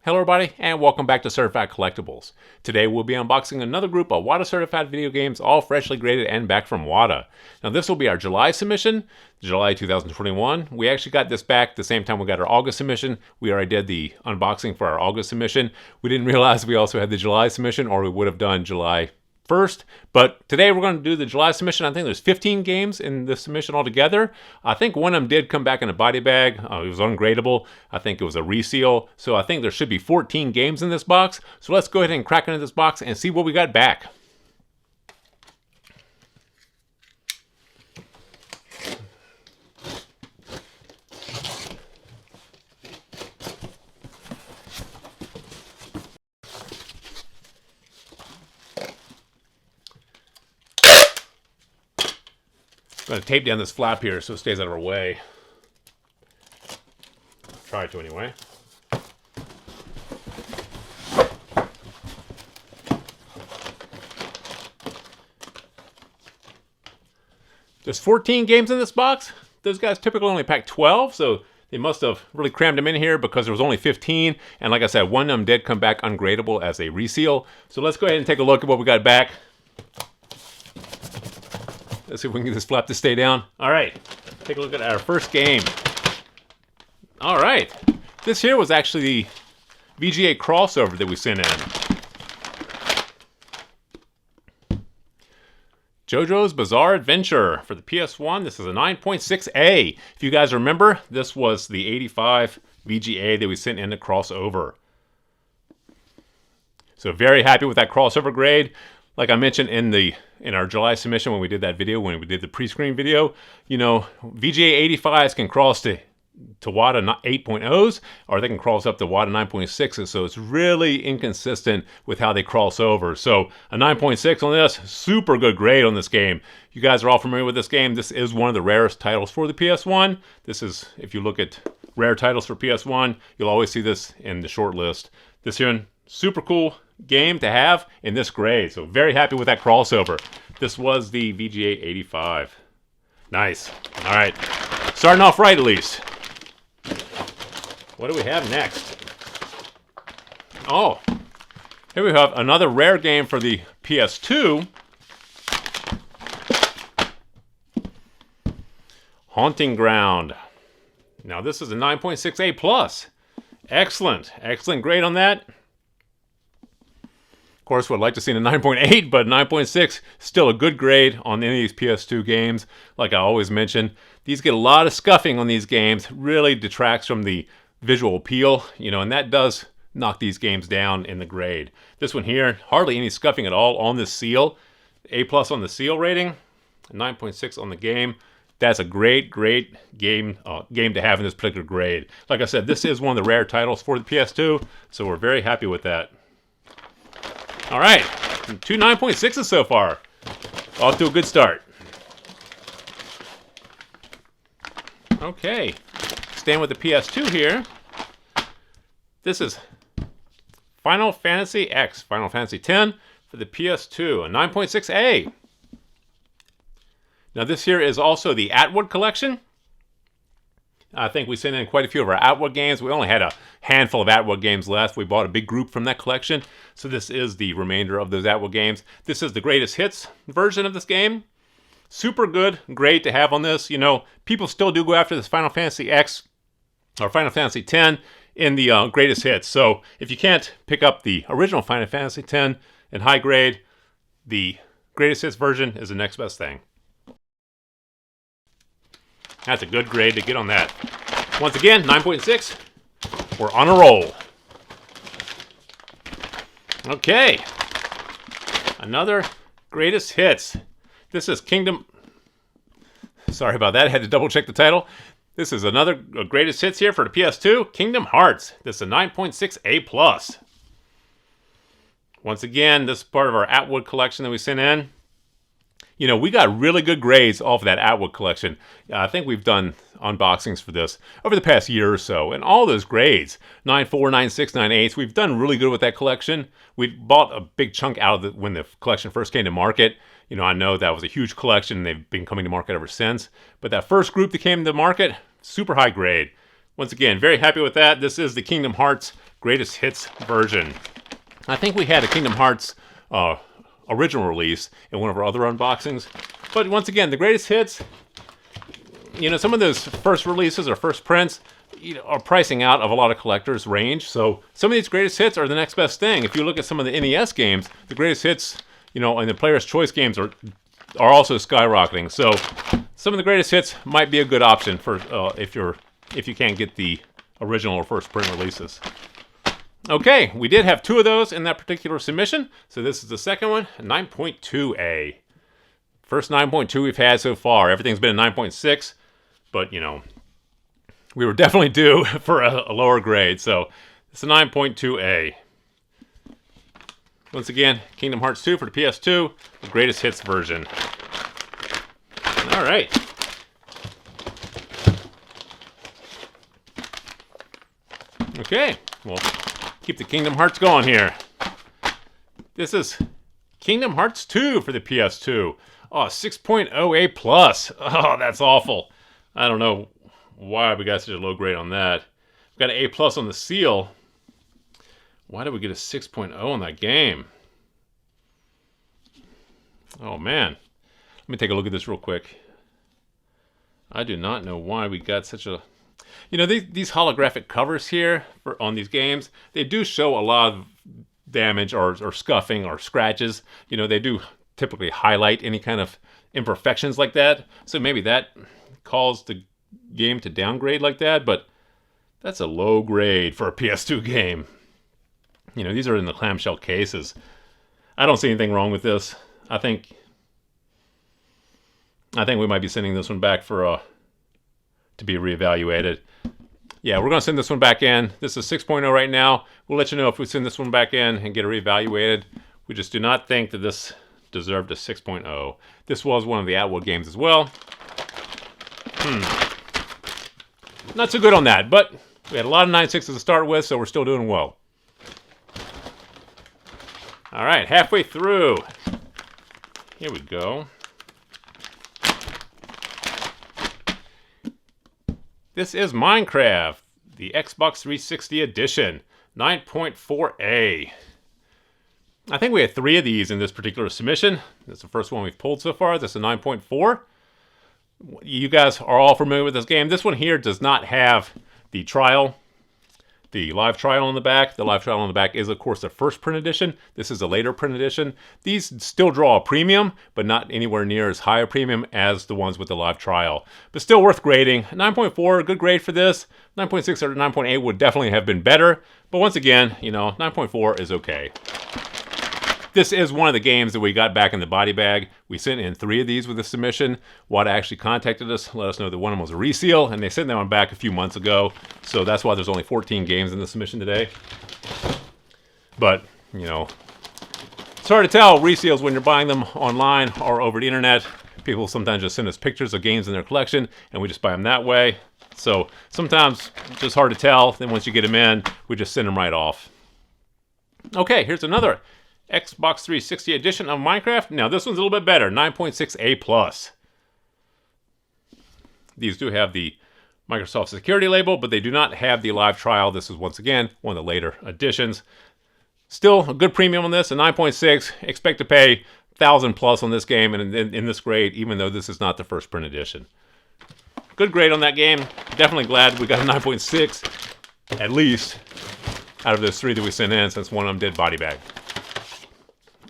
Hello everybody, and welcome back to Certified Collectibles. Today we'll be unboxing another group of WATA certified video games, all freshly graded and back from WATA. Now this will be our July submission, July 2021. We actually got this back the same time we got our August submission. We already did the unboxing for our August submission. We didn't realize we also had the July submission, or we would have done July 1st, but today we're going to do the July submission. I think there's 15 games in the submission altogether. I think one of them did come back in a body bag. It was ungradable. I think it was a reseal. So I think there should be 14 games in this box. So let's go ahead and crack into this box and see what we got back. I'm going to tape down this flap here so it stays out of our way. Try to anyway. There's 14 games in this box. Those guys typically only pack 12, so they must have really crammed them in here because there was only 15. And like I said, one of them did come back ungradable as a reseal. So let's go ahead and take a look at what we got back. Let's see if we can get this flap to stay down. All right, take a look at our first game. All right, this here was actually the VGA crossover that we sent in. JoJo's Bizarre Adventure for the PS1. This is a 9.6A. If you guys remember, this was the 85 VGA that we sent in to crossover. So very happy with that crossover grade. Like I mentioned in our July submission when we did that video, when we did the pre-screen video, you know, VGA 85s can cross to WATA 8.0s, or they can cross up to WATA 9.6s, so it's really inconsistent with how they cross over. So a 9.6 on this, super good grade on this game. You guys are all familiar with this game. This is one of the rarest titles for the PS1. This is, if you look at rare titles for PS1, you'll always see this in the short list. This here, super cool game to have in this grade. So very happy with that crossover. This was the VGA 85. Nice. All right. Starting off right at least. What do we have next? Oh, here we have another rare game for the PS2. Haunting Ground. Now this is a 9.6A plus. Excellent. Excellent grade on that. Of course, would like to see a 9.8, but 9.6 still a good grade on any of these PS2 games. Like I always mention, these get a lot of scuffing on these games. Really detracts from the visual appeal, you know, and that does knock these games down in the grade. This one here, hardly any scuffing at all on this seal. A plus on the seal rating, 9.6 on the game. That's a great game to have in this particular grade. Like I said, this is one of the rare titles for the PS2, so we're very happy with that. All right, 2 9.6s so far. Off to a good start. Okay, staying with the PS2 here. This is Final Fantasy X, Final Fantasy X for the PS2, a 9.6A. Now this here is also the Atwood collection. I think we sent in quite a few of our Atwood games. We only had a handful of Atwood games left. We bought a big group from that collection. So this is the remainder of those Atwood games. This is the greatest hits version of this game. Super good, great to have on this. You know, people still do go after this Final Fantasy X or Final Fantasy X in the greatest hits. So if you can't pick up the original Final Fantasy X in high grade, the greatest hits version is the next best thing. That's a good grade to get on that. Once again, 9.6. We're on a roll. Okay. Another greatest hits. This is Kingdom... Sorry about that. I had to double check the title. This is another greatest hits here for the PS2. Kingdom Hearts. This is a 9.6A plus. Once again, this is part of our Atwood collection that we sent in. You know, we got really good grades off of that Atwood collection. I think we've done unboxings for this over the past year or so. And all those grades, 9.4, 9.6, 9.8, we've done really good with that collection. We bought a big chunk out of it when the collection first came to market. You know, I know that was a huge collection and they've been coming to market ever since. But that first group that came to market, super high grade. Once again, very happy with that. This is the Kingdom Hearts greatest hits version. I think we had a Kingdom Hearts original release in one of our other unboxings. But once again, the greatest hits, you know, some of those first releases or first prints, you know, are pricing out of a lot of collectors' range. So some of these greatest hits are the next best thing. If you look at some of the NES games, the greatest hits, you know, and the player's choice games are also skyrocketing. So some of the greatest hits might be a good option for if you can't get the original or first print releases. Okay, we did have 2 of those in that particular submission. So this is the second one, 9.2A. First 9.2 we've had so far. Everything's been a 9.6, but you know, we were definitely due for a lower grade. So it's a 9.2A. Once again, Kingdom Hearts 2 for the PS2, the greatest hits version. All right. Okay, well, keep the Kingdom Hearts going here. This is Kingdom Hearts 2 for the PS2. Oh, 6.0A plus. Oh, that's awful. I don't know why we got such a low grade on that. We've got an A plus on the seal. Why did we get a 6.0 on that game? Oh, man. Let me take a look at this real quick. I do not know why we got such a... You know, these holographic covers here on these games, they do show a lot of damage or scuffing or scratches. You know, they do typically highlight any kind of imperfections like that. So maybe that caused the game to downgrade like that, but that's a low grade for a PS2 game. You know, these are in the clamshell cases. I don't see anything wrong with this. I think we might be sending this one back for to be reevaluated. Yeah, we're going to send this one back in. This is 6.0 right now. We'll let you know if we send this one back in and get it reevaluated. We just do not think that this deserved a 6.0. This was one of the Atwood games as well. Not so good on that, but we had a lot of 9.6s to start with, so we're still doing well. All right, halfway through. Here we go. This is Minecraft, the Xbox 360 edition, 9.4A. I think we had 3 of these in this particular submission. This is the first one we've pulled so far. This is a 9.4. You guys are all familiar with this game. This one here does not have the trial, the live trial on the back. The live trial on the back is, of course, the first print edition. This is a later print edition. These still draw a premium, but not anywhere near as high a premium as the ones with the live trial. But still worth grading. 9.4, good grade for this. 9.6 or 9.8 would definitely have been better. But once again, you know, 9.4 is okay. This is one of the games that we got back in the body bag. We sent in 3 of these with the submission. WATA actually contacted us, let us know that one of them was a reseal, and they sent that one back a few months ago. So that's why there's only 14 games in the submission today. But, you know, it's hard to tell reseals when you're buying them online or over the internet. People sometimes just send us pictures of games in their collection, and we just buy them that way. So sometimes it's just hard to tell. Then once you get them in, we just send them right off. Okay, here's another Xbox 360 edition of Minecraft. Now this one's a little bit better, 9.6A+. These do have the Microsoft security label, but they do not have the live trial. This is once again one of the later editions. Still a good premium on this, a 9.6. Expect to pay 1,000 plus on this game and in this grade, even though this is not the first print edition. Good grade on that game. Definitely glad we got a 9.6 at least out of those 3 that we sent in, since one of them did body bag.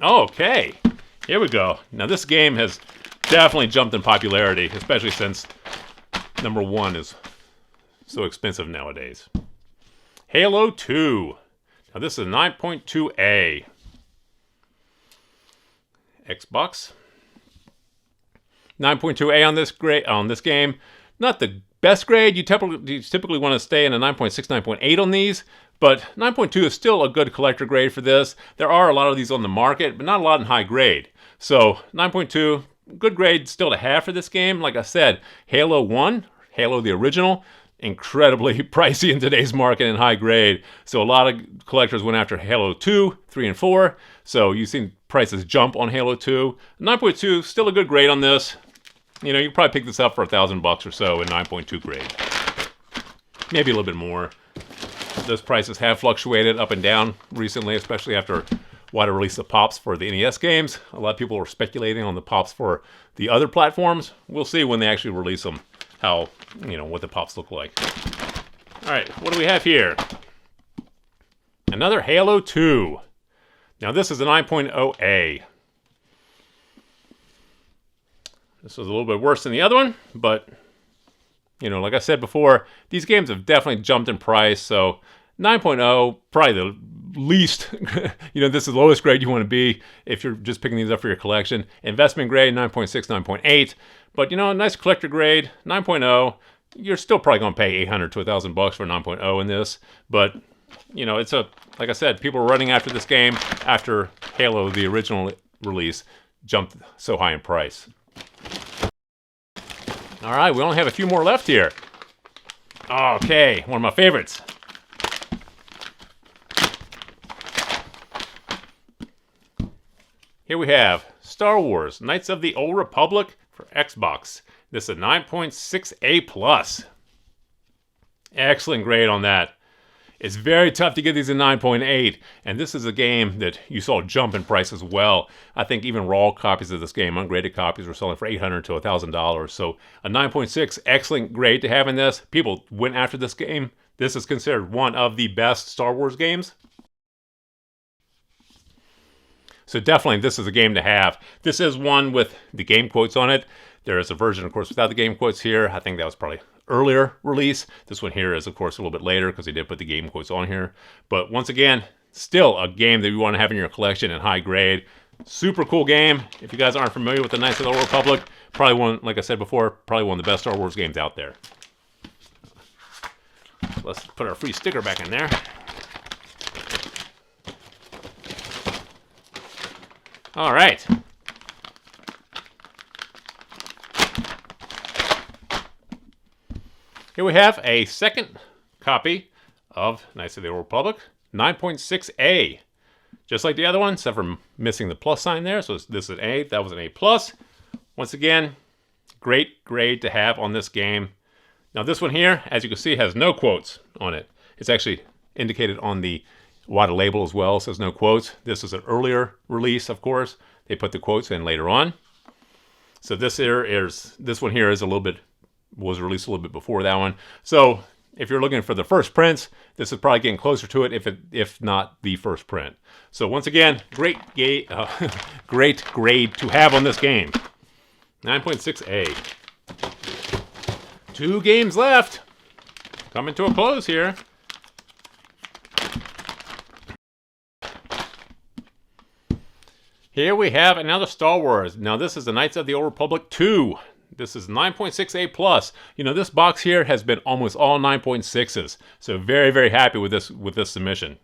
Okay, here we go. Now this game has definitely jumped in popularity, especially since number 1 is so expensive nowadays. Halo 2. Now this is 9.2A. Xbox. 9.2A on this game. Not the best grade. You typically want to stay in a 9.6, 9.8 on these. But 9.2 is still a good collector grade for this. There are a lot of these on the market, but not a lot in high grade. So 9.2, good grade still to have for this game. Like I said, Halo 1, Halo the original, incredibly pricey in today's market and high grade. So a lot of collectors went after Halo 2, 3, and 4. So you've seen prices jump on Halo 2. 9.2, still a good grade on this. You know, you can probably pick this up for $1,000 or so in 9.2 grade. Maybe a little bit more. those prices have fluctuated up and down recently, especially after WATA released the pops for the NES games. A lot of people were speculating on the pops for the other platforms. We'll see when they actually release them, how, what the pops look like. All right, what do we have here? Another Halo 2. Now this is a 9.0A. This was a little bit worse than the other one, but, like I said before, these games have definitely jumped in price, so 9.0, probably the least, this is the lowest grade you want to be if you're just picking these up for your collection. Investment grade, 9.6, 9.8, but, a nice collector grade, 9.0. You're still probably going to pay $800 to $1,000 for 9.0 in this, but, it's like I said, people are running after this game after Halo, the original release, jumped so high in price. All right, we only have a few more left here. Okay, one of my favorites. Here we have Star Wars Knights of the Old Republic for Xbox. This is a 9.6A+. Excellent grade on that. It's very tough to get these in 9.8, and this is a game that you saw jump in price as well. I think even raw copies of this game, ungraded copies, were selling for $800 to $1,000. So a 9.6, excellent grade to have in this. People went after this game. This is considered one of the best Star Wars games. So definitely this is a game to have. This is one with the game quotes on it. There is a version, of course, without the game quotes here. I think that was probably earlier release. This one here is, of course, a little bit later because they did put the game quotes on here. But once again, still a game that you want to have in your collection in high grade. Super cool game. If you guys aren't familiar with the Knights of the Old Republic, probably one, like I said before, probably one of the best Star Wars games out there. Let's put our free sticker back in there. All right. Here we have a second copy of Knights of the Old Republic, 9.6A. Just like the other one, except for missing the plus sign there. So this is an A, that was an A+. Once again, great grade to have on this game. Now this one here, as you can see, has no quotes on it. It's actually indicated on the WATA label as well, says no quotes. This is an earlier release, of course. They put the quotes in later on. So this one here is was released a little bit before that one. So if you're looking for the first prints, this is probably getting closer to it, if not the first print. So once again, great grade to have on this game. 9.6A. 2 games left. Coming to a close here. Here we have another Star Wars. Now this is the Knights of the Old Republic 2. This is 9.6A+. This box here has been almost all 9.6s. So very, very happy with this submission.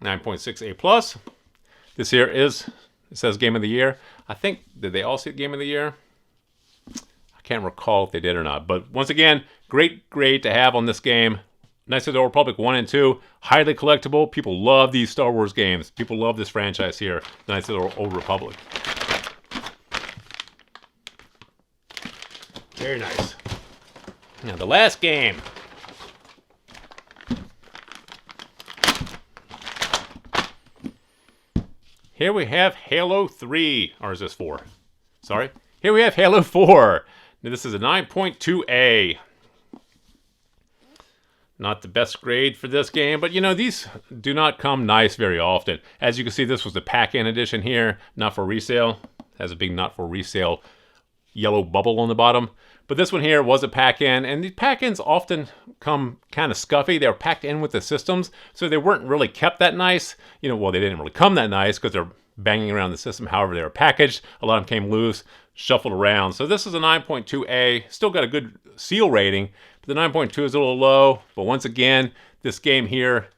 9.6A+. This here it says Game of the Year. I think, did they all see Game of the Year? I can't recall if they did or not. But once again, great grade to have on this game. Knights of the Old Republic 1 and 2, highly collectible. People love these Star Wars games. People love this franchise here, Knights of the Old Republic. Very nice. Now the last game. Here we have Halo 3, or is this 4? Sorry. Here we have Halo 4. Now this is a 9.2A. Not the best grade for this game, but these do not come nice very often. As you can see, this was the pack-in edition here, not for resale. It has a big not for resale yellow bubble on the bottom. But this one here was a pack-in, and these pack-ins often come kind of scuffy. They were packed in with the systems, so they weren't really kept that nice. Well, they didn't really come that nice because they're banging around the system. However, they were packaged. A lot of them came loose, shuffled around. So this is a 9.2A. Still got a good seal rating, but the 9.2 is a little low. But once again, this game here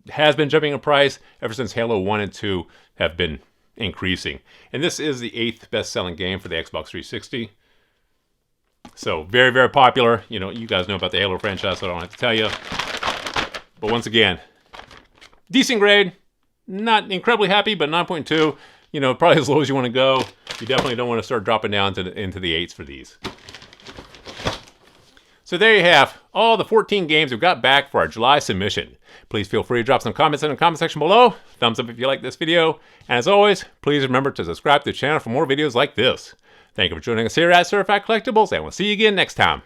has been jumping in price ever since Halo 1 and 2 have been increasing. And this is the 8th best-selling game for the Xbox 360. So very, very popular. You guys know about the Halo franchise, so I don't have to tell you. But once again, decent grade. Not incredibly happy, but 9.2. Probably as low as you want to go. You definitely don't want to start dropping down into the 8s for these. So there you have all the 14 games we've got back for our July submission. Please feel free to drop some comments in the comment section below. Thumbs up if you like this video. And as always, please remember to subscribe to the channel for more videos like this. Thank you for joining us here at Certified Collectibles, and we'll see you again next time.